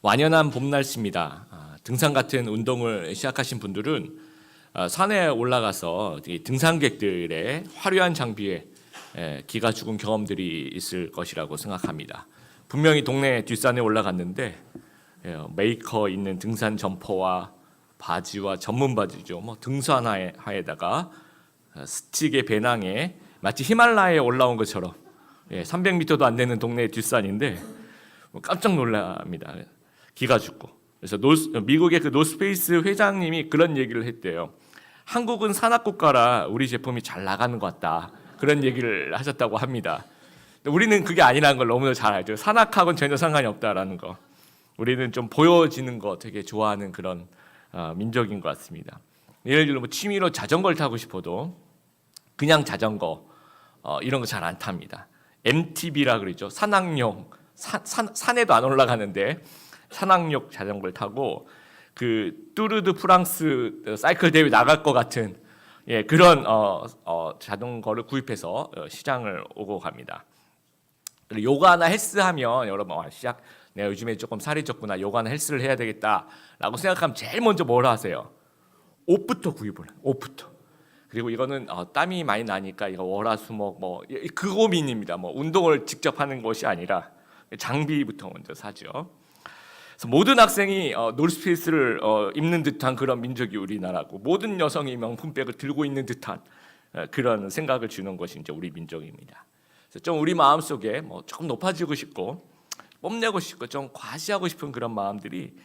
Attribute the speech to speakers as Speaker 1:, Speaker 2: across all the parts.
Speaker 1: 완연한 봄 날씨입니다. 등산 같은 운동을 시작하신 분들은 산에 올라가서 등산객들의 화려한 장비에 기가 죽은 경험들이 있을 것이라고 생각합니다. 분명히 동네 뒷산에 올라갔는데 메이커 있는 등산 점퍼와 바지와 전문 바지죠. 등산화에다가 스틱의 배낭에 마치 히말라야에 올라온 것처럼 300m도 안 되는 동네 뒷산인데 깜짝 놀랍니다. 기가 죽고. 그래서 미국의 그 노스페이스 회장님이 그런 얘기를 했대요. 한국은 산악국가라 우리 제품이 잘 나가는 것 같다. 그런 얘기를 하셨다고 합니다. 우리는 그게 아니라는 걸 너무나 잘 알죠. 산악하고는 전혀 상관이 없다라는 거. 우리는 좀 보여지는 거 되게 좋아하는 그런 민족인 것 같습니다. 예를 들어 취미로 자전거를 타고 싶어도 그냥 자전거 이런 거 잘 안 탑니다. MTB라 그러죠. 산악용 산에도 안 올라가는데 산악용 자전거를 타고 그 뚜르드 프랑스 사이클 대회 나갈 것 같은 그런 자전거를 구입해서 시장을 오고 갑니다. 그리고 요가나 헬스하면 여러분 시작 내가 요즘에 조금 살이 쪘구나 요가나 헬스를 해야 되겠다라고 생각하면 제일 먼저 뭘 하세요? 옷부터 구입을 해요. 옷부터. 그리고 이거는 땀이 많이 나니까 이거 월화수목 그 고민입니다. 운동을 직접 하는 것이 아니라 장비부터 먼저 사죠. 그래서 모든 학생이 노스페이스를 입는 듯한 그런 민족이 우리나라고 모든 여성이 명품백을 들고 있는 듯한 그런 생각을 주는 것이 이제 우리 민족입니다. 그래서 좀 우리 마음 속에 조금 높아지고 싶고 뽐내고 싶고 좀 과시하고 싶은 그런 마음들이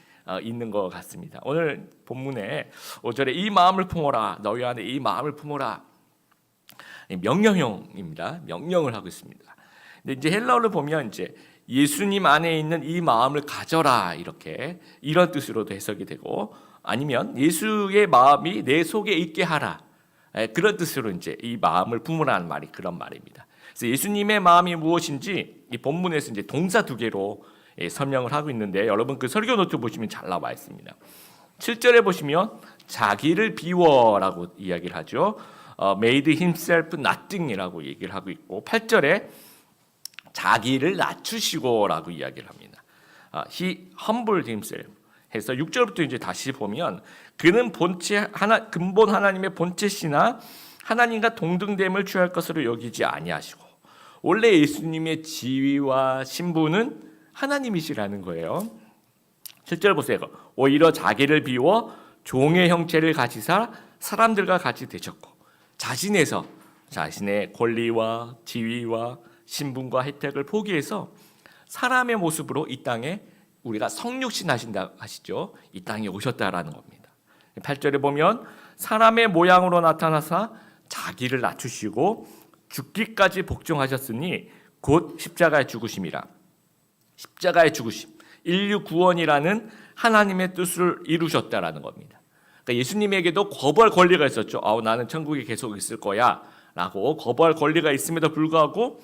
Speaker 1: 있는 것 같습니다. 오늘 본문에 5절에 이 마음을 품어라 너희 안에 이 마음을 품어라 명령형입니다. 명령을 하고 있습니다. 근데 이제 헬라어를 보면 이제 예수님 안에 있는 이 마음을 가져라 이런 뜻으로도 해석이 되고 아니면 예수의 마음이 내 속에 있게 하라 그런 뜻으로 이제 이 마음을 품으라는 말이 그런 말입니다. 그래서 예수님의 마음이 무엇인지 이 본문에서 이제 동사 두 개로 설명을 하고 있는데 여러분 그 설교 노트 보시면 잘 나와 있습니다. 7절에 보시면 자기를 비워라고 이야기를 하죠. made himself nothing이라고 얘기를 하고 있고 8절에 자기를 낮추시고라고 이야기를 합니다. He humbled himself 해서 6절부터 이제 다시 보면 그는 근본 하나님의 본체시나 하나님과 동등됨을 취할 것으로 여기지 아니하시고 원래 예수님의 지위와 신분은 하나님이시라는 거예요. 7절 보세요. 오히려 자기를 비워 종의 형체를 가지사 사람들과 같이 되셨고 자신에서 자신의 권리와 지위와 신분과 혜택을 포기해서 사람의 모습으로 이 땅에 우리가 성육신 하신다 하시죠. 이 땅에 오셨다라는 겁니다. 8절에 보면 사람의 모양으로 나타나사 자기를 낮추시고 죽기까지 복종하셨으니 곧 십자가의 죽으심이라. 십자가의 죽으심, 인류 구원이라는 하나님의 뜻을 이루셨다라는 겁니다. 그러니까 예수님에게도 거부할 권리가 있었죠. 나는 천국에 계속 있을 거야 라고 거부할 권리가 있음에도 불구하고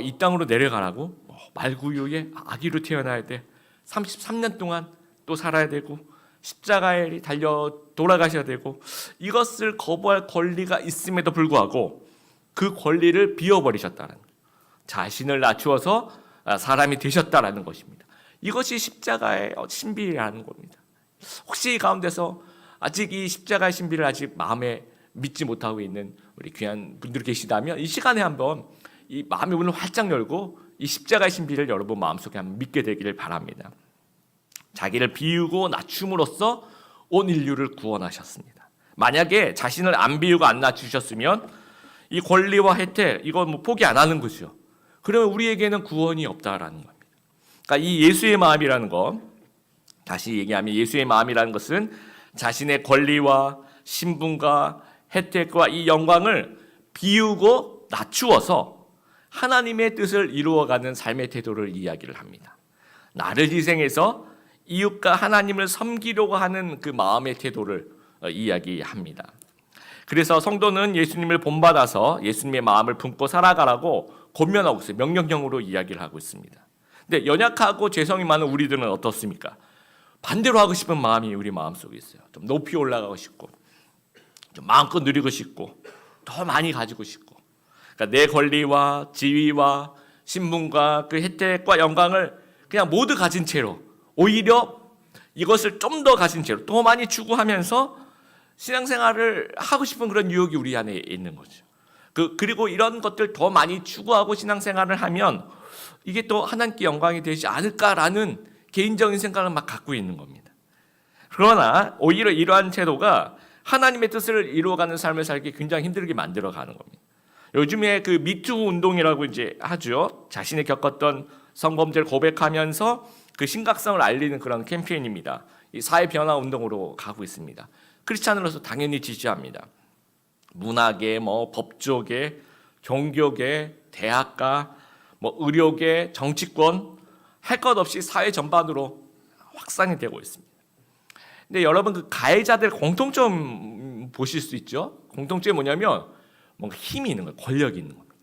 Speaker 1: 이 땅으로 내려가라고 말구유에 아기로 태어나야 돼 33년 동안 또 살아야 되고 십자가에 달려 돌아가셔야 되고 이것을 거부할 권리가 있음에도 불구하고 그 권리를 비워버리셨다는 거예요. 자신을 낮추어서 사람이 되셨다라는 것입니다. 이것이 십자가의 신비라는 겁니다. 혹시 이 가운데서 아직 이 십자가의 신비를 아직 마음에 믿지 못하고 있는 우리 귀한 분들이 계시다면 이 시간에 한번 이 마음의 문을 활짝 열고 이 십자가의 신비를 여러분 마음속에 한번 믿게 되기를 바랍니다. 자기를 비우고 낮춤으로써 온 인류를 구원하셨습니다. 만약에 자신을 안 비우고 안 낮추셨으면 이 권리와 혜택 이건 포기 안 하는 거죠. 그러면 우리에게는 구원이 없다라는 겁니다. 그러니까 이 예수의 마음이라는 것 다시 얘기하면 예수의 마음이라는 것은 자신의 권리와 신분과 혜택과 이 영광을 비우고 낮추어서 하나님의 뜻을 이루어가는 삶의 태도를 이야기를 합니다. 나를 희생해서 이웃과 하나님을 섬기려고 하는 그 마음의 태도를 이야기합니다. 그래서 성도는 예수님을 본받아서 예수님의 마음을 품고 살아가라고 권면하고 있어요. 명령형으로 이야기를 하고 있습니다. 근데 연약하고 죄성이 많은 우리들은 어떻습니까? 반대로 하고 싶은 마음이 우리 마음속에 있어요. 좀 높이 올라가고 싶고 좀 마음껏 누리고 싶고 더 많이 가지고 싶고 그러니까 내 권리와 지위와 신분과 그 혜택과 영광을 그냥 모두 가진 채로 오히려 이것을 좀 더 가진 채로 더 많이 추구하면서 신앙생활을 하고 싶은 그런 유혹이 우리 안에 있는 거죠. 그리고 이런 것들 더 많이 추구하고 신앙생활을 하면 이게 또 하나님께 영광이 되지 않을까라는 개인적인 생각을 막 갖고 있는 겁니다. 그러나 오히려 이러한 태도가 하나님의 뜻을 이루어가는 삶을 살기 굉장히 힘들게 만들어가는 겁니다. 요즘에 그 미투 운동이라고 이제 하죠. 자신이 겪었던 성범죄를 고백하면서 그 심각성을 알리는 그런 캠페인입니다. 이 사회 변화 운동으로 가고 있습니다. 크리스찬으로서 당연히 지지합니다. 문화계, 법조계, 종교계, 대학가, 의료계, 정치권 할 것 없이 사회 전반으로 확산이 되고 있습니다. 근데 여러분 그 가해자들 공통점 보실 수 있죠. 공통점이 뭐냐면 뭔가 힘이 있는 거예요. 권력이 있는 겁니다.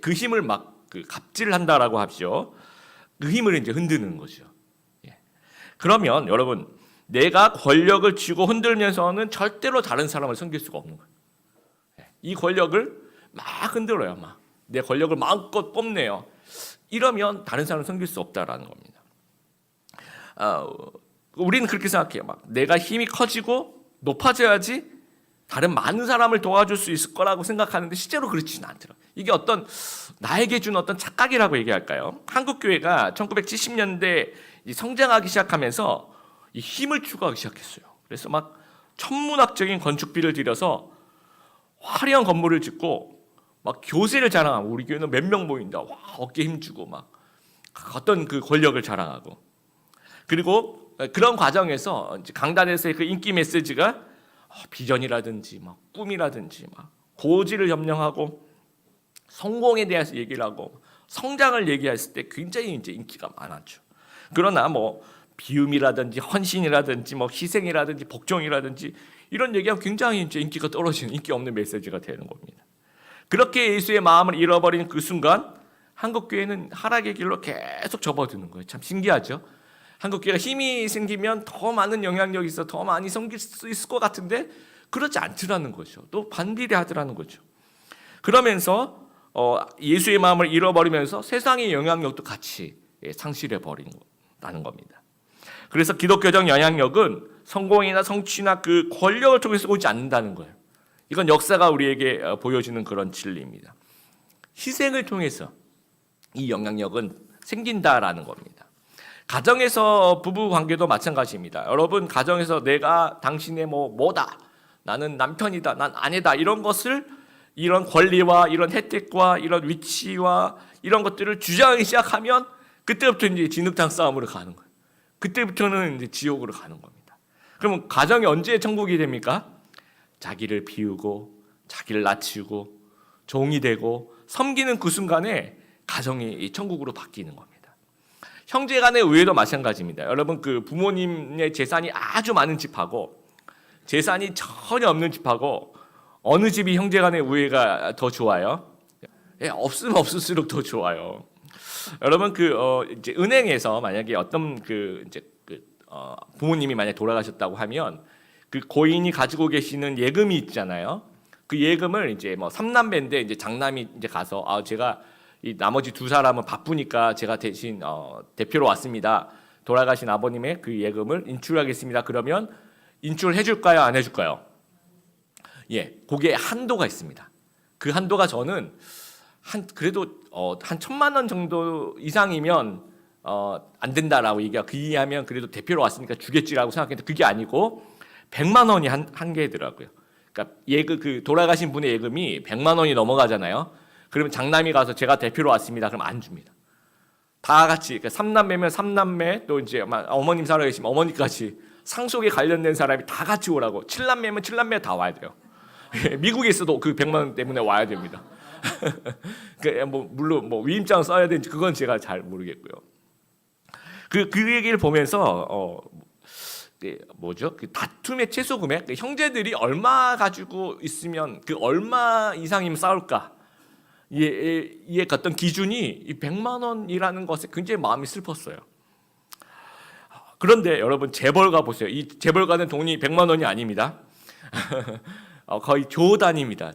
Speaker 1: 그 힘을 막 그 갑질을 한다라고 하죠. 그 힘을 이제 흔드는 거죠. 그러면 여러분 내가 권력을 쥐고 흔들면서는 절대로 다른 사람을 섬길 수가 없는 거예요. 이 권력을 막 흔들어요. 막 내 권력을 마음껏 뽐내요. 이러면 다른 사람을 섬길 수 없다라는 겁니다. 우리는 그렇게 생각해요. 막 내가 힘이 커지고 높아져야지 다른 많은 사람을 도와줄 수 있을 거라고 생각하는데 실제로 그렇지는 않더라고요. 이게 어떤 나에게 준 어떤 착각이라고 얘기할까요? 한국 교회가 1970년대 성장하기 시작하면서 이 힘을 추구하기 시작했어요. 그래서 막 천문학적인 건축비를 들여서 화려한 건물을 짓고 막 교세를 자랑하고 우리 교회는 몇 명 모인다. 와, 어깨 힘주고 막 어떤 그 권력을 자랑하고 그리고 그런 과정에서 이제 강단에서의 그 인기 메시지가 비전이라든지 막 꿈이라든지 막 고지를 점령하고 성공에 대해서 얘기를 하고 성장을 얘기했을 때 굉장히 이제 인기가 많았죠. 그러나 비움이라든지 헌신이라든지 희생이라든지 복종이라든지 이런 얘기하면 굉장히 이제 인기가 떨어지는 인기 없는 메시지가 되는 겁니다. 그렇게 예수의 마음을 잃어버린 그 순간 한국 교회는 하락의 길로 계속 접어드는 거예요. 참 신기하죠. 한국 교회가 힘이 생기면 더 많은 영향력이 있어 더 많이 섬길 수 있을 것 같은데 그렇지 않더라는 거죠. 또 반비례하더라는 거죠. 그러면서 예수의 마음을 잃어버리면서 세상의 영향력도 같이 상실해 버린다는 겁니다. 그래서 기독교적 영향력은 성공이나 성취나 그 권력을 통해서 오지 않는다는 거예요. 이건 역사가 우리에게 보여주는 그런 진리입니다. 희생을 통해서 이 영향력은 생긴다라는 겁니다. 가정에서 부부 관계도 마찬가지입니다. 여러분 가정에서 내가 당신의 뭐다 나는 남편이다 난 아내다 이런 것을 이런 권리와 이런 혜택과 이런 위치와 이런 것들을 주장하기 시작하면 그때부터 이제 진흙탕 싸움으로 가는 거예요. 그때부터는 이제 지옥으로 가는 겁니다. 그러면 가정이 언제 천국이 됩니까? 자기를 비우고 자기를 낮추고 종이 되고 섬기는 그 순간에 가정이 천국으로 바뀌는 겁니다. 형제간의 우애도 마찬가지입니다. 여러분 그 부모님의 재산이 아주 많은 집하고 재산이 전혀 없는 집하고 어느 집이 형제간의 우애가 더 좋아요? 없으면 없을수록 더 좋아요. 여러분 이제 은행에서 만약에 어떤 부모님이 만약 돌아가셨다고 하면 그 고인이 가지고 계시는 예금이 있잖아요. 그 예금을 이제 삼남매인데 이제 장남이 이제 가서 제가 이 나머지 두 사람은 바쁘니까 제가 대신 대표로 왔습니다. 돌아가신 아버님의 그 예금을 인출하겠습니다. 그러면 인출해 줄까요? 안 해줄까요? 그게 한도가 있습니다. 그 한도가 저는 그래도 한 1,000만 원 정도 이상이면 안 된다라고 얘기하고 그 이하면 그래도 대표로 왔으니까 주겠지라고 생각했는데 그게 아니고 100만 원이 한계더라고요. 그러니까 그 돌아가신 분의 예금이 100만 원이 넘어가잖아요. 그러면 장남이 가서 제가 대표로 왔습니다. 그럼 안 줍니다. 다 같이 그러니까 3남매면 3남매 또 이제 어머님 살아계시면 어머니까지 상속에 관련된 사람이 다 같이 오라고 7남매면 7남매 다 와야 돼요. 미국에 있어도 그 100만 원 때문에 와야 됩니다. 물론 위임장 써야 되는지 그건 제가 잘 모르겠고요. 그 얘기를 보면서 그 다툼의 최소 금액, 형제들이 얼마 가지고 있으면 그 얼마 이상이면 싸울까? 이에 어떤 기준이 이 100만 원이라는 것에 굉장히 마음이 슬펐어요. 그런데 여러분 재벌가 보세요. 이 재벌가는 돈이 100만 원이 아닙니다. 거의 조 단위입니다.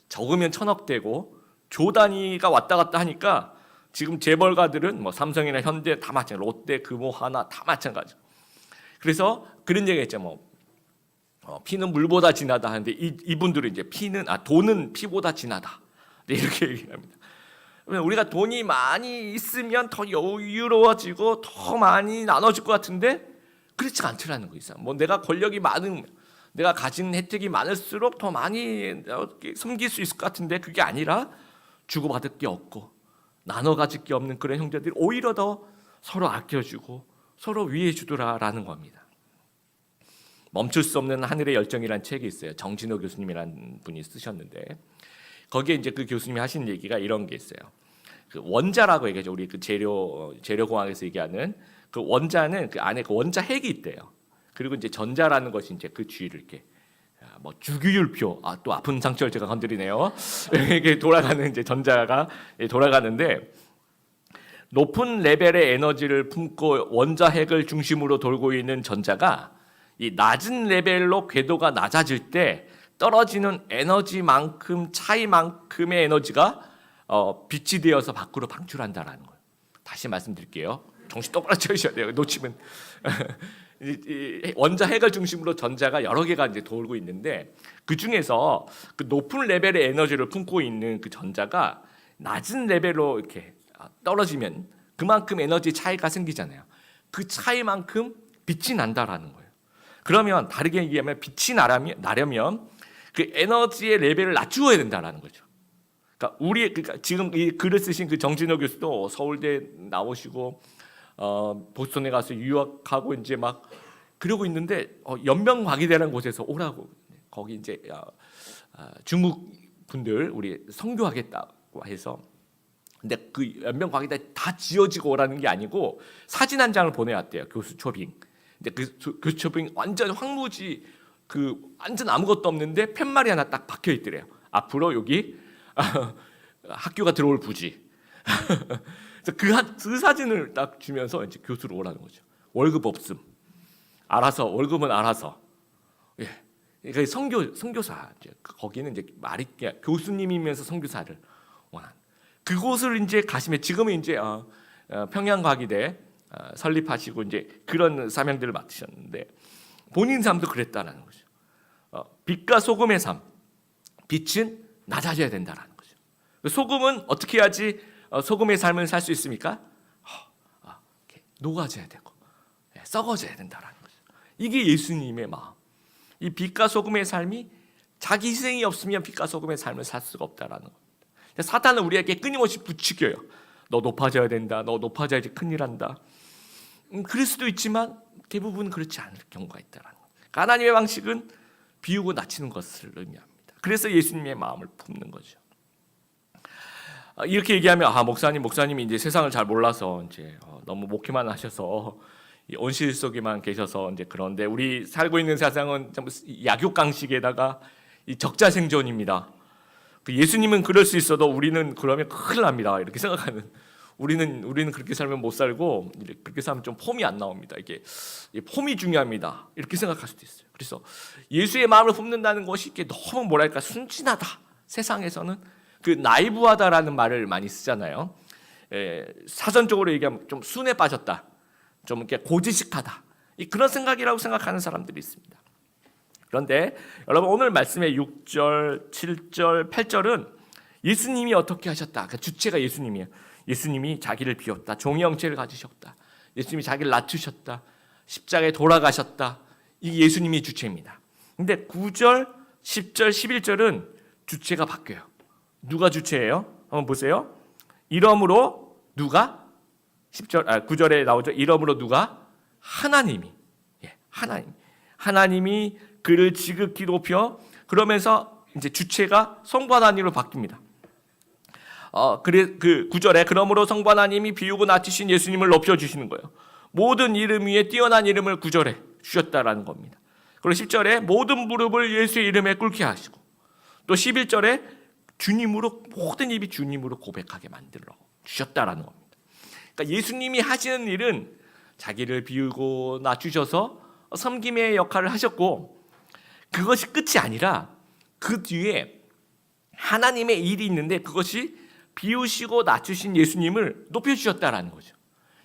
Speaker 1: 적으면 1,000억 되고 조 단위가 왔다 갔다 하니까 지금 재벌가들은 뭐 삼성이나 현대 다 마찬가지, 롯데, 금호, 하나 다 마찬가지. 그래서 그런 얘기했죠. 뭐 피는 물보다 진하다 하는데 이분들은 이제 돈은 피보다 진하다. 네, 이렇게 얘기합니다. 우리가 돈이 많이 있으면 더 여유로워지고 더 많이 나눠질 것 같은데 그렇지 않더라는 거 있어요. 뭐 내가 권력이 많으면, 내가 가진 혜택이 많을수록 더 많이 섬길 수 있을 것 같은데 그게 아니라 주고받을 게 없고 나눠 가질 게 없는 그런 형제들이 오히려 더 서로 아껴주고 서로 위해주더라라는 겁니다. 멈출 수 없는 하늘의 열정이라는 책이 있어요. 정진호 교수님이라는 분이 쓰셨는데 거기에 이제 그 교수님이 하신 얘기가 이런 게 있어요. 그 원자라고 얘기하죠. 우리 그 재료공학에서 얘기하는 그 원자는 그 안에 그 원자 핵이 있대요. 그리고 이제 전자라는 것이 이제 그 주위를 이렇게 뭐 주기율표, 또 아픈 상처를 제가 건드리네요. 이게 돌아가는 이제 전자가 돌아가는데 높은 레벨의 에너지를 품고 원자 핵을 중심으로 돌고 있는 전자가 이 낮은 레벨로 궤도가 낮아질 때 떨어지는 에너지만큼 차이만큼의 에너지가 빛이 되어서 밖으로 방출한다라는 거예요. 다시 말씀드릴게요. 정신 똑바로 차리셔야 돼요. 놓치면 이 원자 핵을 중심으로 전자가 여러 개가 이제 돌고 있는데 그 중에서 그 높은 레벨의 에너지를 품고 있는 그 전자가 낮은 레벨로 이렇게 떨어지면 그만큼 에너지 차이가 생기잖아요. 그 차이만큼 빛이 난다라는 거예요. 그러면 다르게 얘기하면 빛이 나려면 그 에너지의 레벨을 낮추어야 된다라는 거죠. 그러니까 지금 이 글을 쓰신 그 정진호 교수도 서울대 나오시고 보스턴에 가서 유학하고 이제 막 그러고 있는데 연명과기대라는 곳에서 오라고 거기 이제 중국 분들 우리 선교하겠다고 해서 근데 그 연명과기대 다 지어지고 오라는 게 아니고 사진 한 장을 보내왔대요. 교수 초빙. 근데 그 교수 초빙 완전 황무지 그 완전 아무것도 없는데 팻말이 하나 딱 박혀 있더래요. 앞으로 여기 학교가 들어올 부지. 그 사진을 딱 주면서 이제 교수로 오라는 거죠. 월급 없음. 알아서 월급은 알아서. 예. 그러니까 선교사 이제 거기는 이제 말이 교수님이면서 선교사를 원한. 그곳을 이제 가시면 지금은 이제 평양과기대 설립하시고 이제 그런 사명들을 맡으셨는데 본인 삶도 그랬다라는 거죠. 빛과 소금의 삶. 빛은 낮아져야 된다라는 거죠. 소금은 어떻게 해야지 소금의 삶을 살 수 있습니까? 녹아져야 되고 썩어져야 된다라는 거죠. 이게 예수님의 마음. 이 빛과 소금의 삶이 자기 희생이 없으면 빛과 소금의 삶을 살 수가 없다라는 겁니다. 사탄은 우리에게 끊임없이 부추겨요. 너 높아져야 된다. 너 높아져야지 큰일한다. 그럴 수도 있지만 대부분 그렇지 않을 경우가 있다라는 거예요. 하나님의 방식은 비우고 낮추는 것을 의미합니다. 그래서 예수님의 마음을 품는 거죠. 이렇게 얘기하면 목사님이 이제 세상을 잘 몰라서 이제 너무 목회만 하셔서 온실 속에만 계셔서 이제 그런데 우리 살고 있는 세상은 좀 약육강식에다가 이 적자생존입니다. 예수님은 그럴 수 있어도 우리는 그러면 큰일 납니다. 이렇게 생각하는 우리는 그렇게 살면 못 살고 그렇게 살면 좀 폼이 안 나옵니다. 이게 폼이 중요합니다. 이렇게 생각할 수도 있어요. 그래서 예수의 마음을 품는다는 것이 이게 너무 뭐랄까 순진하다. 세상에서는 그 나이브하다라는 말을 많이 쓰잖아요. 사전적으로 얘기하면 좀 순에 빠졌다. 좀 이렇게 고지식하다. 그런 생각이라고 생각하는 사람들이 있습니다. 그런데 여러분 오늘 말씀의 6절, 7절, 8절은 예수님이 어떻게 하셨다. 그 주체가 예수님이에요. 예수님이 자기를 비웠다. 종의 형체를 가지셨다. 예수님이 자기를 낮추셨다. 십자가에 돌아가셨다. 이게 예수님이 주체입니다. 근데 9절, 10절, 11절은 주체가 바뀌어요. 누가 주체예요? 한번 보세요. 이러므로 누가 9절에 나오죠. 이러므로 누가 하나님이 하나님이 그를 지극히 높여 그러면서 이제 주체가 성부 하나님으로 바뀝니다. 그 9절에 그러므로 성부 하나님이 비우고 낮추신 예수님을 높여 주시는 거예요. 모든 이름 위에 뛰어난 이름을 9절에 주셨다라는 겁니다. 그리고 10절에 모든 무릎을 예수의 이름에 꿇게 하시고 또 11절에 주님으로 모든 입이 주님으로 고백하게 만들어 주셨다라는 겁니다. 그러니까 예수님이 하시는 일은 자기를 비우고 낮추셔서 섬김의 역할을 하셨고 그것이 끝이 아니라 그 뒤에 하나님의 일이 있는데 그것이 비우시고 낮추신 예수님을 높여주셨다라는 거죠.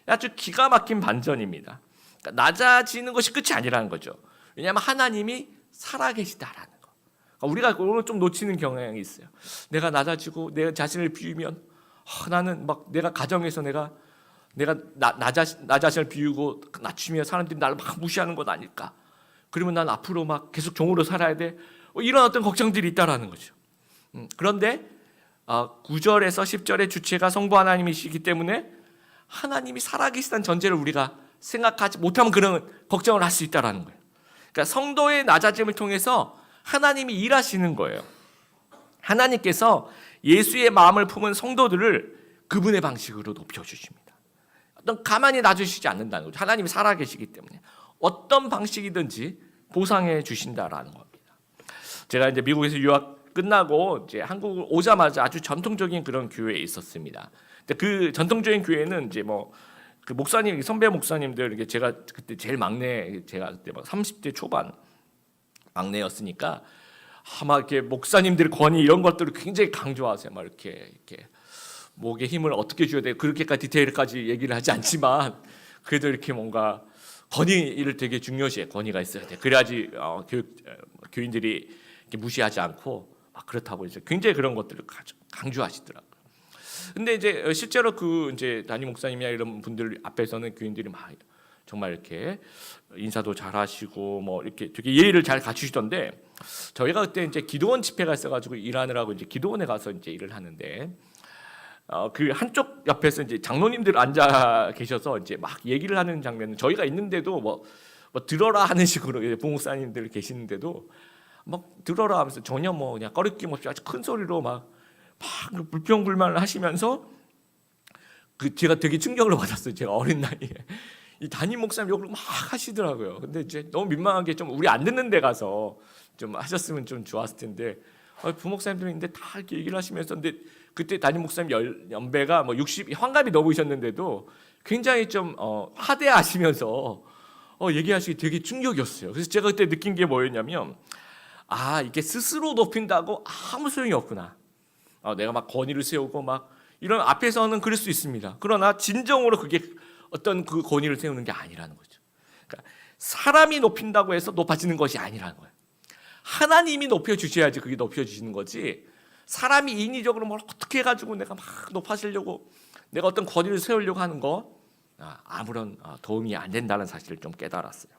Speaker 1: 아주 기가 막힌 반전입니다. 그러니까 낮아지는 것이 끝이 아니라는 거죠. 왜냐하면 하나님이 살아계시다라는 거. 그러니까 우리가 오늘 좀 놓치는 경향이 있어요. 내가 낮아지고 내 자신을 비우면 나는 막 내가 가정에서 내가 나 자신을 비우고 낮추면 사람들이 나를 막 무시하는 것 아닐까? 그러면 난 앞으로 막 계속 종으로 살아야 돼. 이런 어떤 걱정들이 있다라는 거죠. 그런데 9절에서 10절의 주체가 성부 하나님이시기 때문에 하나님이 살아계시다는 전제를 우리가 생각하지 못하면 그런 걱정을 할 수 있다라는 거예요. 그러니까 성도의 낮아짐을 통해서 하나님이 일하시는 거예요. 하나님께서 예수의 마음을 품은 성도들을 그분의 방식으로 높여주십니다. 어떤 가만히 놔주시지 않는다는 거죠. 하나님이 살아계시기 때문에 어떤 방식이든지 보상해 주신다라는 겁니다. 제가 이제 미국에서 유학 끝나고 이제 한국 오자마자 아주 전통적인 그런 교회에 있었습니다. 근데 그 전통적인 교회는 이제 뭐 그 목사님 선배 목사님들 제가 그때 제일 막내, 제가 그때 막 30대 초반 막내였으니까 막 이렇게 목사님들 권위 이런 것들을 굉장히 강조하세요. 막 이렇게 목에 힘을 어떻게 줘야 돼, 그렇게까지 디테일까지 얘기를 하지 않지만 그래도 이렇게 뭔가 권위를 되게 중요시해. 권위가 있어야 돼. 그래야지 교인들이 이렇게 무시하지 않고 막 그렇다고 이제 굉장히 그런 것들을 강조하시더라고요. 근데 이제 실제로 그 이제 담임 목사님이나 이런 분들 앞에서는 교인들이 막 정말 이렇게 인사도 잘하시고 뭐 이렇게 되게 예의를 잘 갖추시던데, 저희가 그때 이제 기도원 집회가 있어가지고 일하느라고 이제 기도원에 가서 이제 일을 하는데 그 한쪽 옆에서 이제 장로님들 앉아 계셔서 이제 막 얘기를 하는 장면은 저희가 있는데도 뭐 들어라 하는 식으로 부목사님들 계시는데도 막 들어라 하면서 전혀 뭐 그냥 꺼리낌 없이 아주 큰 소리로 막 불평불만을 하시면서 그 제가 되게 충격을 받았어요. 제가 어린 나이에 이 담임 목사님 욕을 막 하시더라고요. 근데 이제 너무 민망하게 좀 우리 안 듣는 데 가서 좀 하셨으면 좀 좋았을 텐데 부목사님들이 있는데 다 이렇게 얘기를 하시면서, 근데 그때 담임 목사님 연배가 뭐 60 환갑이 넘으셨는데도 굉장히 좀 하대하시면서 얘기하시기 되게 충격이었어요. 그래서 제가 그때 느낀 게 뭐였냐면 이게 스스로 높인다고 아무 소용이 없구나. 내가 막 권위를 세우고 막 이런 앞에서는 그럴 수 있습니다. 그러나 진정으로 그게 어떤 그 권위를 세우는 게 아니라는 거죠. 그러니까 사람이 높인다고 해서 높아지는 것이 아니라는 거예요. 하나님이 높여주셔야지 그게 높여주시는 거지, 사람이 인위적으로 뭘 어떻게 해가지고 내가 막 높아지려고 내가 어떤 권위를 세우려고 하는 거 아무런 도움이 안 된다는 사실을 좀 깨달았어요.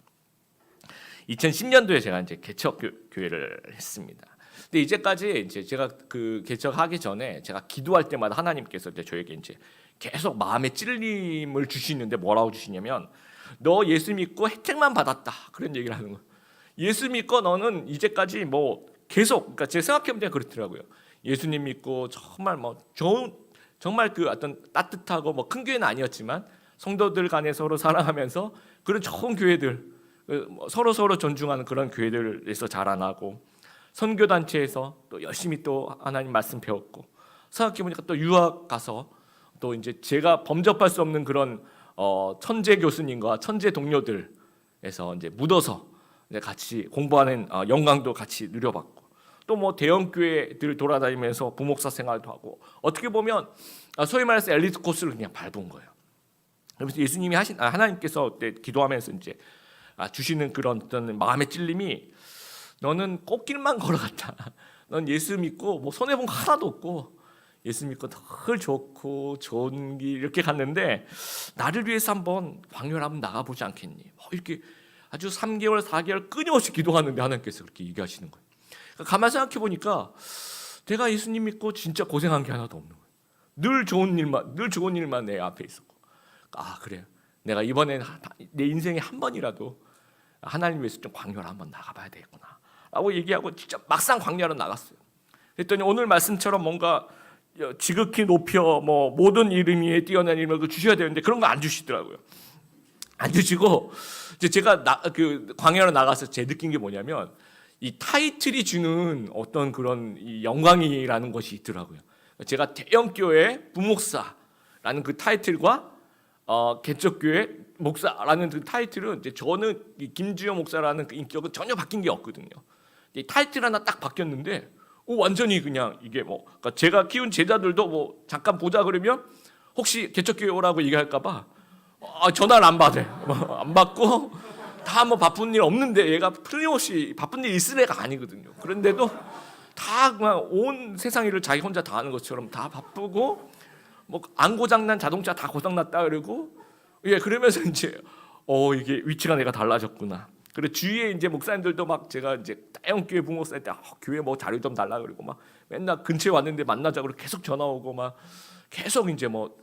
Speaker 1: 2010년도에 제가 이제 개척 교회를 했습니다. 근데 이제까지 이제 제가 그 개척하기 전에 제가 기도할 때마다 하나님께서 이제 저에게 이제 계속 마음의 찔림을 주시는데 뭐라고 주시냐면, 너 예수 믿고 혜택만 받았다, 그런 얘기를 하는 거예요. 예수 믿고 너는 이제까지 뭐 계속, 그러니까 제가 생각해보면 그렇더라고요. 예수님 믿고 정말 뭐 좋은, 정말 그 어떤 따뜻하고 뭐 큰 교회는 아니었지만 성도들 간에 서로 사랑하면서 그런 좋은 교회들, 서로 존중하는 그런 교회들에서 자라나고, 선교단체에서 또 열심히 또 하나님 말씀 배웠고, 생각해보니까 또 유학 가서 또 이제 제가 범접할 수 없는 그런 천재 교수님과 천재 동료들에서 이제 묻어서 이제 같이 공부하는 영광도 같이 누려봤고, 또 뭐 대형 교회들 돌아다니면서 부목사 생활도 하고, 어떻게 보면 소위 말해서 엘리트 코스를 그냥 밟은 거예요. 그래서 예수님이 하나님께서 그때 기도하면서 이제 주시는 그런 어떤 마음의 찔림이, 너는 꽃길만 걸어갔다. 넌 예수 믿고 뭐 손해 본 거 하나도 없고 예수 믿고 늘 좋고 좋은 길 이렇게 갔는데, 나를 위해서 한번 광야를 한번 나가보지 않겠니? 이렇게 아주 3개월 4개월 끊임없이 기도하는데 하나님께서 그렇게 얘기하시는 거예요. 그러니까 가만히 생각해 보니까 내가 예수님 믿고 진짜 고생한 게 하나도 없는 거예요. 늘 좋은 일만 내 앞에 있었고, 그래요. 내가 이번엔 내 인생에 한 번이라도 하나님 위해서 좀 광야를 한번 나가봐야 되겠구나 라고 얘기하고 진짜 막상 광야로 나갔어요. 그랬더니 오늘 말씀처럼 뭔가 지극히 높여 뭐 모든 이름 위에 뛰어난 이름을 주셔야 되는데 그런 거 안 주시더라고요. 안 주시고, 제가 그 광야로 나가서 제 느낀 게 뭐냐면, 이 타이틀이 주는 어떤 그런 이 영광이라는 것이 있더라고요. 제가 대형교회 부목사라는 그 타이틀과 개척교회 목사라는 그 타이틀은, 이제 저는 이 김주영 목사라는 그 인격은 전혀 바뀐 게 없거든요. 이 타이틀 하나 딱 바뀌었는데 완전히 그냥 이게 뭐 그러니까 제가 키운 제자들도 뭐 잠깐 보자 그러면 혹시 개척교회 오라고 얘기할까봐 전화를 안 받아요. 안 받고 다 뭐 바쁜 일 없는데 얘가 틀림없이 바쁜 일 있을 애가 아니거든요. 그런데도 다 그냥 온 세상 일을 자기 혼자 다 하는 것처럼 다 바쁘고 뭐 안 고장난 자동차 다 고장났다 그러고 그러면서 이제 이게 위치가 내가 달라졌구나. 그래 주위에 이제 목사님들도 막 제가 이제 다영교회 부목사일 때 교회 뭐 자료 좀 달라 그러고 막 맨날 근처에 왔는데 만나자 그러고 계속 전화 오고 막 계속 이제 뭐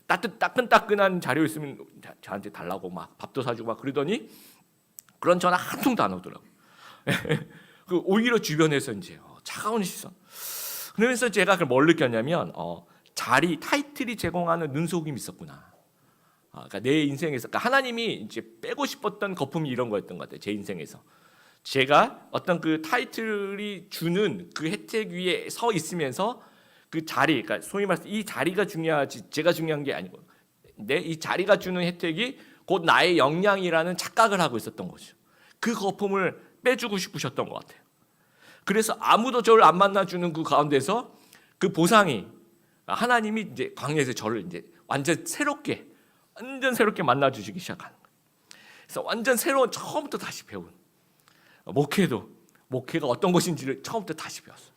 Speaker 1: 따끈따끈한 자료 있으면 저한테 달라고 막 밥도 사주고 막 그러더니 그런 전화 한 통도 안 오더라고. 그 오히려 주변에서 이제 차가운 시선. 그러면서 제가 그걸 뭘 느꼈냐면 자리 타이틀이 제공하는 눈속임이 있었구나. 그러니까 내 인생에서 그러니까 하나님이 이제 빼고 싶었던 거품이 이런 거였던 것 같아요. 제 인생에서 제가 어떤 그 타이틀이 주는 그 혜택 위에 서 있으면서 그 자리, 그러니까 소위 말해서 이 자리가 중요하지 제가 중요한 게 아니고 이 자리가 주는 혜택이 곧 나의 역량이라는 착각을 하고 있었던 거죠. 그 거품을 빼주고 싶으셨던 것 같아요. 그래서 아무도 저를 안 만나주는 그 가운데서 그 보상이 하나님이 이제 광야에서 저를 이제 완전 새롭게 만나주시기 시작하는 거예요. 그래서 완전 새로운 처음부터 다시 배운 목회가 어떤 것인지를 처음부터 다시 배웠어요.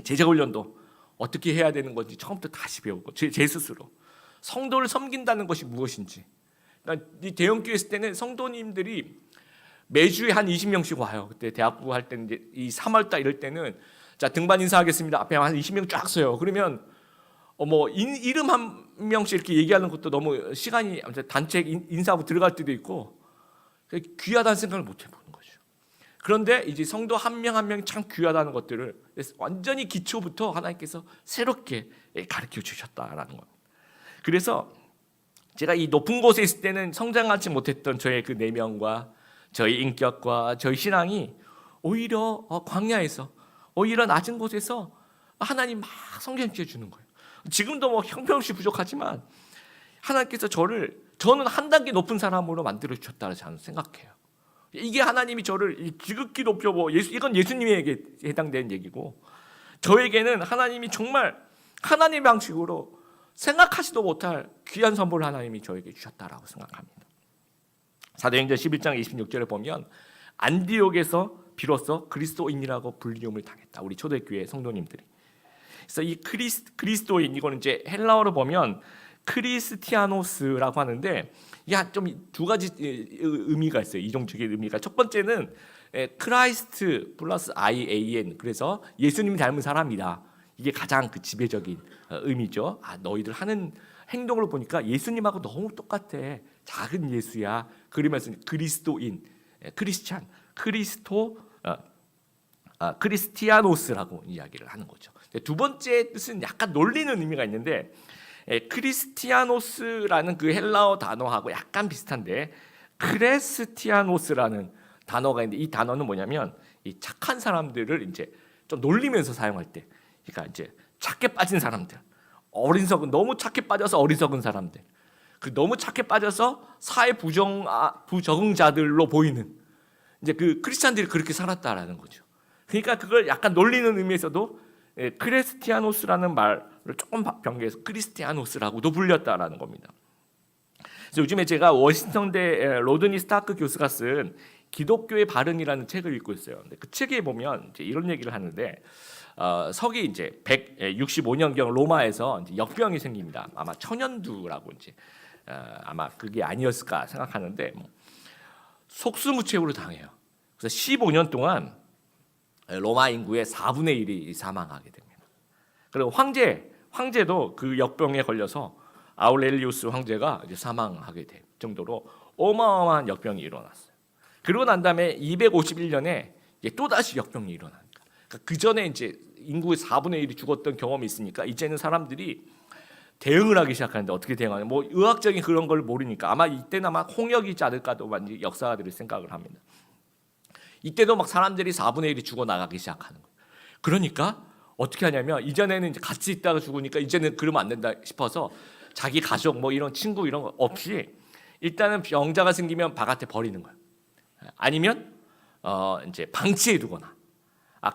Speaker 1: 제자훈련도 어떻게 해야 되는 건지 처음부터 다시 배우고 제 스스로 성도를 섬긴다는 것이 무엇인지. 그러니까 이 대형교회 있을 때는 성도님들이 매주에 한 20명씩 와요. 그때 대학부 할 때는 이제 이 3월달 이럴 때는 자 등반 인사하겠습니다. 앞에 한 20명 쫙 서요. 그러면 뭐 이름 한 명씩 이렇게 얘기하는 것도 너무 시간이 단체 인사하고 들어갈 때도 있고 귀하다는 생각을 못 해보는 거죠. 그런데 이제 성도 한 명 한 명이 참 귀하다는 것들을 완전히 기초부터 하나님께서 새롭게 가르쳐 주셨다라는 거예요. 그래서 제가 이 높은 곳에 있을 때는 성장하지 못했던 저의 그 내면과 저희 인격과 저희 신앙이 오히려 광야에서 오히려 낮은 곳에서 하나님 막 성장시켜 주는 거예요. 지금도 뭐 형편없이 부족하지만 하나님께서 저는 한 단계 높은 사람으로 만들어 주셨다고 저는 생각해요. 이게 하나님이 저를 지극히 높여 이건 예수님에게 해당되는 얘기고 저에게는 하나님이 정말 하나님의 방식으로 생각하지도 못할 귀한 선물을 하나님이 저에게 주셨다라고 생각합니다. 사도행전 11장 26절에 보면 안디옥에서 비로소 그리스도인이라고 불리움을 당했다. 우리 초대교회 성도님들이. 그래서 이 그리스도인 이거는 이제 헬라어로 보면 크리스티아노스라고 하는데 좀 두 가지 의미가 있어요. 이종적인 의미가. 첫 번째는 크라이스트 플러스 IAN 그래서 예수님 닮은 사람이다. 이게 가장 그 지배적인 의미죠. 너희들 하는 행동을 보니까 예수님하고 너무 똑같아. 작은 예수야. 그러면서 그리스도인, 크리스찬, 크리스티아노스라고 이야기를 하는 거죠. 두 번째 뜻은 약간 놀리는 의미가 있는데 크리스티아노스라는 그 헬라어 단어하고 약간 비슷한데 크레스티아노스라는 단어가 있는데 이 단어는 뭐냐면 이 착한 사람들을 이제 좀 놀리면서 사용할 때, 그러니까 이제 착해 빠진 사람들, 너무 착해 빠져서 어리석은 사람들, 그 너무 착해 빠져서 사회 부적응자들로 보이는 이제 그 크리스찬들이 그렇게 살았다라는 거죠. 그러니까 그걸 약간 놀리는 의미에서도 크리스티아노스라는 말을 조금 변경해서 크리스티아노스라고도 불렸다라는 겁니다. 그래서 요즘에 제가 워싱턴대 로드니 스타크 교수가 쓴 기독교의 발흥이라는 책을 읽고 있어요. 근데 그 책에 보면 이제 이런 얘기를 하는데 서기 이제 165년경 로마에서 이제 역병이 생깁니다. 아마 천연두라고 이제 아마 그게 아니었을까 생각하는데 속수무책으로 당해요. 그래서 15년 동안 로마 인구의 4분의 1이 사망하게 됩니다. 그리고 황제도 그 역병에 걸려서 아울렐리우스 황제가 이제 사망하게 될 정도로 어마어마한 역병이 일어났어요. 그러고 난 다음에 251년에 또 다시 역병이 일어나니까 그 전에 이제 인구의 4분의 1이 죽었던 경험이 있으니까 이제는 사람들이 대응을 하기 시작하는데 어떻게 대응하냐? 뭐 의학적인 그런 걸 모르니까 아마 이때는 아마 홍역이지 않을까도 역사가들이 생각을 합니다. 이때도 막 사람들이 4분의 1이 죽어 나가기 시작하는 거예요. 그러니까 어떻게 하냐면 이전에는 이제 같이 있다가 죽으니까 이제는 그러면 안 된다 싶어서 자기 가족 뭐 이런 친구 이런 거 없이 일단은 병자가 생기면 바깥에 버리는 거예요. 아니면 이제 방치해 두거나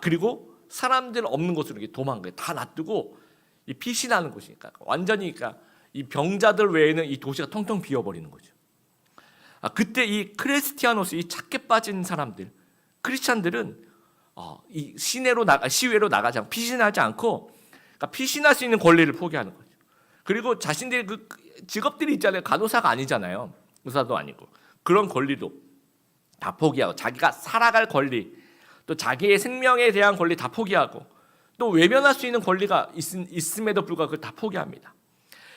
Speaker 1: 그리고 사람들 없는 곳으로 이렇게 도망가요. 다 놔두고 이 피신하는 곳이니까 완전히 그러니까 이 병자들 외에는 이 도시가 텅텅 비어버리는 거죠. 그때 이 크리스티아노스, 이 착해 빠진 사람들, 크리스찬들은 이 시외로 나가지 않고 피신하지 않고, 그러니까 피신할 수 있는 권리를 포기하는 거죠. 그리고 자신들의 그 직업들이 있잖아요. 간호사가 아니잖아요. 의사도 아니고. 그런 권리도 다 포기하고, 자기가 살아갈 권리, 또 자기의 생명에 대한 권리 다 포기하고, 또 외면할 수 있는 권리가 있음에도 불구하고 그걸 다 포기합니다.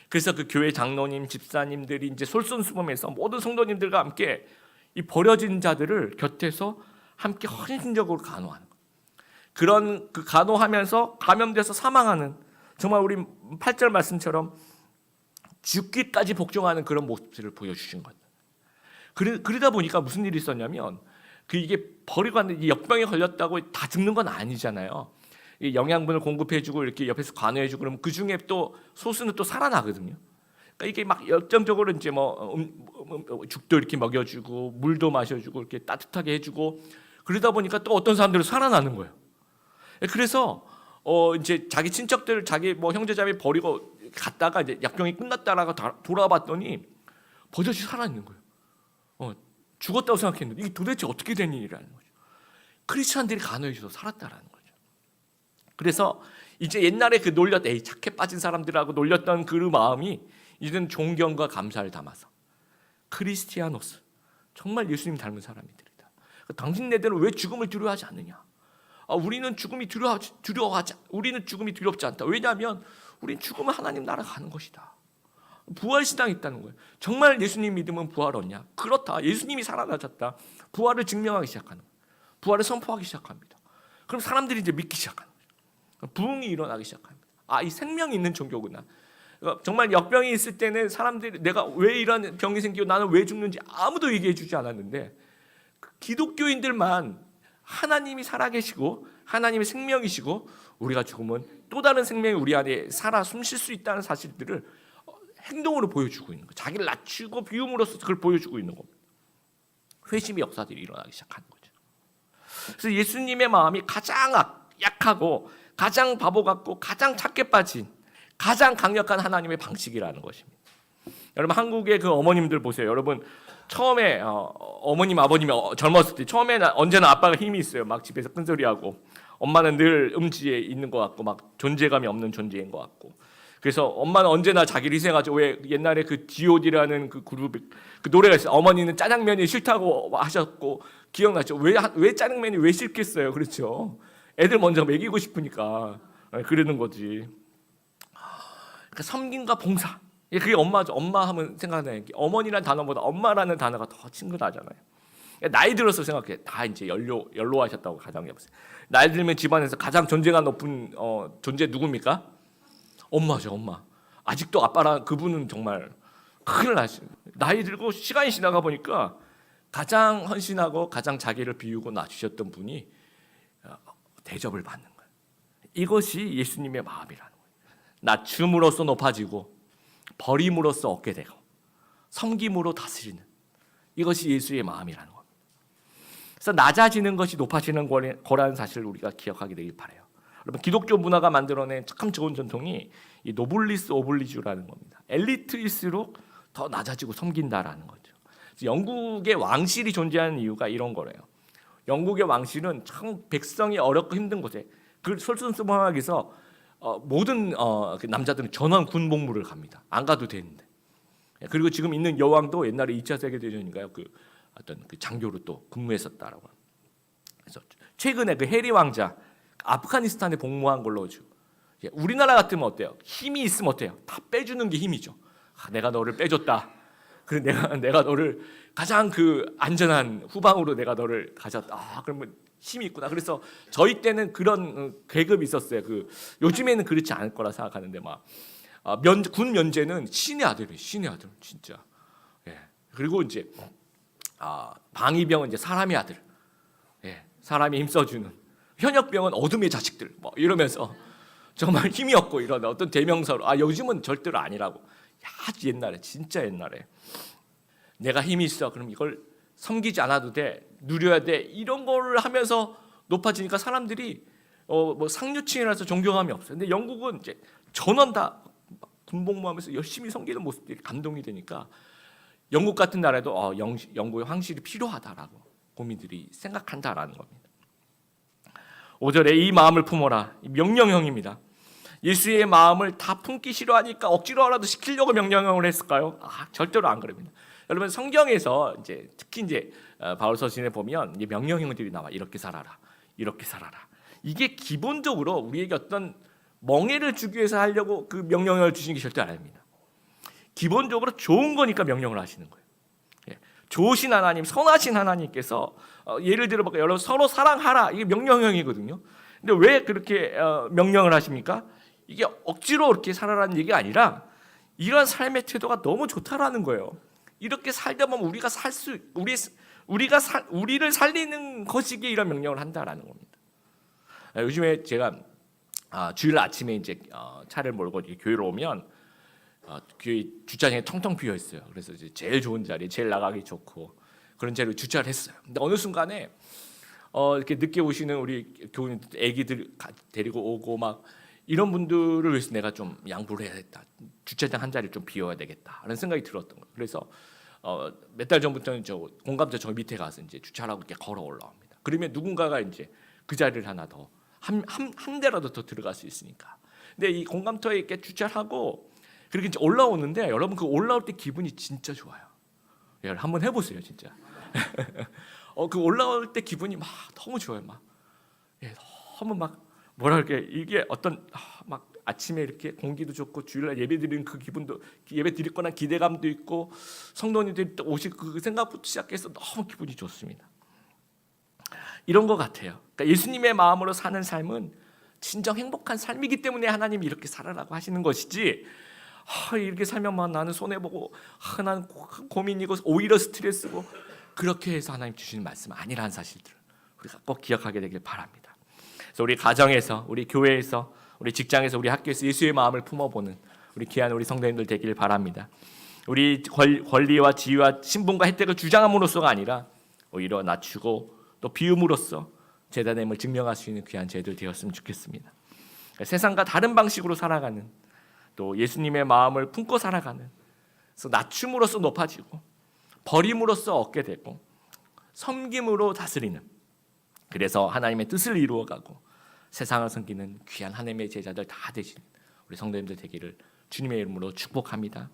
Speaker 1: 그래서 그 교회 장로님, 집사님들이 이제 솔선수범해서 모든 성도님들과 함께 이 버려진 자들을 곁에서 함께 헌신적으로 간호하는 거예요. 그런 그 간호하면서 감염돼서 사망하는, 정말 우리 8절 말씀처럼 죽기까지 복종하는 그런 모습들을 보여주신 거예요. 그러다 보니까 무슨 일이 있었냐면, 이게 버리고 왔는데 이 역병에 걸렸다고 다 죽는 건 아니잖아요. 영양분을 공급해주고 이렇게 옆에서 관여해주고 그러면 그 중에 또 소수는 또 살아나거든요. 그러니까 이게 막 열정적으로 이제 죽도 이렇게 먹여주고 물도 마셔주고 이렇게 따뜻하게 해주고 그러다 보니까 또 어떤 사람들은 살아나는 거예요. 그래서 이제 자기 친척들, 자기 형제자매 버리고 갔다가 이제 약병이 끝났다라고 돌아봤더니 버젓이 살아있는 거예요. 죽었다고 생각했는데 이게 도대체 어떻게 된 일이라는 거죠. 크리스찬들이 간호해줘서 살았다라는 거죠. 그래서 이제 옛날에 그 착해 빠진 사람들하고 놀렸던 그 마음이 이제는 존경과 감사를 담아서, 크리스티아노스, 정말 예수님 닮은 사람이들이다. 당신네들은 왜 죽음을 두려워하지 않느냐? 우리는 죽음이 우리는 죽음이 두렵지 않다. 왜냐하면 우리는 죽으면 하나님 나라 가는 것이다. 부활신앙이 있다는 거예요. 정말 예수님 믿으면 부활 얻냐? 그렇다. 예수님이 살아나셨다. 부활을 증명하기 시작하는 거예요. 부활을 선포하기 시작합니다. 그럼 사람들이 이제 믿기 시작하는 거예요. 부흥이 일어나기 시작합니다. 이 생명이 있는 종교구나. 정말 역병이 있을 때는 사람들이 내가 왜 이런 병이 생기고 나는 왜 죽는지 아무도 얘기해 주지 않았는데, 기독교인들만 하나님이 살아계시고 하나님의 생명이시고 우리가 죽으면 또 다른 생명이 우리 안에 살아 숨쉴 수 있다는 사실들을 행동으로 보여주고 있는 거예요. 자기를 낮추고 비움으로써 그걸 보여주고 있는 겁니다. 회심의 역사들이 일어나기 시작하는 거죠. 그래서 예수님의 마음이 가장 약하고 가장 바보 같고 가장 착해 빠진 가장 강력한 하나님의 방식이라는 것입니다. 여러분, 한국의 그 어머님들 보세요. 여러분, 처음에 어머님 아버님이 젊었을 때 처음에는 언제나 아빠가 힘이 있어요. 막 집에서 끈소리하고, 엄마는 늘 음지에 있는 것 같고 막 존재감이 없는 존재인 것 같고, 그래서 엄마는 언제나 자기를 희생하죠. 왜 옛날에 그 G.O.D라는 그 그룹 그 노래가 있어요. 어머니는 짜장면이 싫다고 하셨고, 기억나죠? 왜 짜장면이 왜 싫겠어요? 그렇죠. 애들 먼저 먹이고 싶으니까 그러는 거지. 그러니까 섬김과 봉사, 그게 엄마죠. 엄마 하면 생각나는 게, 어머니라는 단어보다 엄마라는 단어가 더 친근하잖아요. 나이 들어서 생각해. 다 이제 연로하셨다고 가정해 보세요. 나이 들면 집안에서 가장 존재가 높은 존재 누굽니까? 엄마죠, 엄마. 아직도 아빠랑 그분은 정말 큰일 나시죠. 나이 들고 시간이 지나가 보니까 가장 헌신하고 가장 자기를 비우고 낮추셨던 분이 대접을 받는 거예요. 이것이 예수님의 마음이라는 거예요. 낮춤으로써 높아지고 버림으로써 얻게 되고 섬김으로 다스리는, 이것이 예수의 마음이라는 겁니다. 그래서 낮아지는 것이 높아지는 거라는 사실을 우리가 기억하게 되길 바라요. 여러분, 기독교 문화가 만들어낸 참 좋은 전통이 이 노블리스 오블리주라는 겁니다. 엘리트일수록 더 낮아지고 섬긴다라는 거죠. 영국의 왕실이 존재하는 이유가 이런 거래요. 영국의 왕실은 참 백성이 어렵고 힘든 곳에 그 솔선수범하기 위해서 모든 남자들은 전원 군복무를 갑니다. 안 가도 되는데. 그리고 지금 있는 여왕도 옛날에 2차 세계대전인가요? 어떤 장교로 또 근무했었다라고. 그래서 최근에 그 해리 왕자 아프가니스탄에 복무한 걸로 우리나라 같으면 어때요? 힘이 있으면 어때요? 다 빼주는 게 힘이죠. 내가 너를 빼줬다. 그래 내가 너를 가장 안전한 후방으로 내가 너를 가졌다. 그러면 힘이 있구나. 그래서 저희 때는 그런 계급이 있었어요. 요즘에는 그렇지 않을 거라 생각하는데 군 면제는 신의 아들이에요. 신의 아들 진짜. 예. 그리고 이제 방위병은 이제 사람의 아들. 예. 사람이 힘써주는. 현역병은 어둠의 자식들. 이러면서 정말 힘이 없고 이런 어떤 대명사로. 요즘은 절대로 아니라고. 아주 옛날에, 진짜 옛날에. 내가 힘이 있어. 그럼 이걸 섬기지 않아도 돼. 누려야 돼. 이런 거를 하면서 높아지니까 사람들이 뭐 상류층이라서 존경함이 없어요. 근데 영국은 이제 전원 다 군복무하면서 열심히 섬기는 모습들이 감동이 되니까 영국 같은 나라에도 영국의 황실이 필요하다라고 고민들이 생각한다라는 겁니다. 5절에 이 마음을 품어라. 명령형입니다. 예수의 마음을 다 품기 싫어하니까 억지로라도 시키려고 명령형을 했을까요? 절대로 안 그럽니다. 여러분 성경에서 이제 특히 이제 바울 서신에 보면 이제 명령형들이 나와. 이렇게 살아라, 이렇게 살아라. 이게 기본적으로 우리에게 어떤 멍해를 주기 위해서 하려고 그 명령을 주시는 게 절대 아닙니다. 기본적으로 좋은 거니까 명령을 하시는 거예요. 좋으신 하나님, 선하신 하나님께서 예를 들어 여러분 서로 사랑하라, 이게 명령형이거든요. 근데 왜 그렇게 명령을 하십니까? 이게 억지로 그렇게 살아라는 얘기가 아니라 이런 삶의 태도가 너무 좋다라는 거예요. 이렇게 살다 보면 우리를 살리는 것이기에 이런 명령을 한다라는 겁니다. 요즘에 제가 주일 아침에 이제 차를 몰고 교회로 오면 교회 주차장에 텅텅 비어 있어요. 그래서 이제 제일 좋은 자리, 제일 나가기 좋고 그런 자리로 주차를 했어요. 근데 어느 순간에 이렇게 늦게 오시는 우리 교우님들, 애기들 데리고 오고 막 이런 분들을 위해서 내가 좀 양보를 해야겠다. 주차장 한 자리 좀 비워야 되겠다. 라는 생각이 들었던 거예요. 그래서 몇 달 전부터는 저 공감대 저 밑에 가서 이제 주차하고 이렇게 걸어 올라옵니다. 그러면 누군가가 이제 그 자리를 하나 더 한 대라도 더 들어갈 수 있으니까. 근데 이 공감터에 이렇게 주차하고 그렇게 이제 올라오는데 여러분 그 올라올 때 기분이 진짜 좋아요. 여러분 한번 해보세요 진짜. 그 올라올 때 기분이 막 너무 좋아요. 막 너무 막 뭐랄까 이게 어떤 막 아침에 이렇게 공기도 좋고 주일날 예배 드리는 그 기분도 예배 드릴 거나 기대감도 있고 성도님들이 오실 그 생각부터 시작해서 너무 기분이 좋습니다. 이런 것 같아요. 그러니까 예수님의 마음으로 사는 삶은 진정 행복한 삶이기 때문에 하나님이 이렇게 살아라고 하시는 것이지 이렇게 살면만 나는 손해보고 나는 고민이고 오히려 스트레스고 그렇게 해서 하나님 주시는 말씀 아니라는 사실들을 우리가 꼭 기억하게 되길 바랍니다. 그래서 우리 가정에서, 우리 교회에서, 우리 직장에서, 우리 학교에서 예수의 마음을 품어보는 우리 귀한 우리 성도님들 되길 바랍니다. 우리 권리와 지위와 신분과 혜택을 주장함으로써가 아니라 오히려 낮추고 또 비움으로써 제단의 힘을 증명할 수 있는 귀한 제들 되었으면 좋겠습니다. 세상과 다른 방식으로 살아가는 또 예수님의 마음을 품고 살아가는 그래서 낮춤으로써 높아지고 버림으로써 얻게 되고 섬김으로 다스리는 그래서 하나님의 뜻을 이루어가고 세상을 섬기는 귀한 하나님의 제자들 다 되신 우리 성도님들 되기를 주님의 이름으로 축복합니다.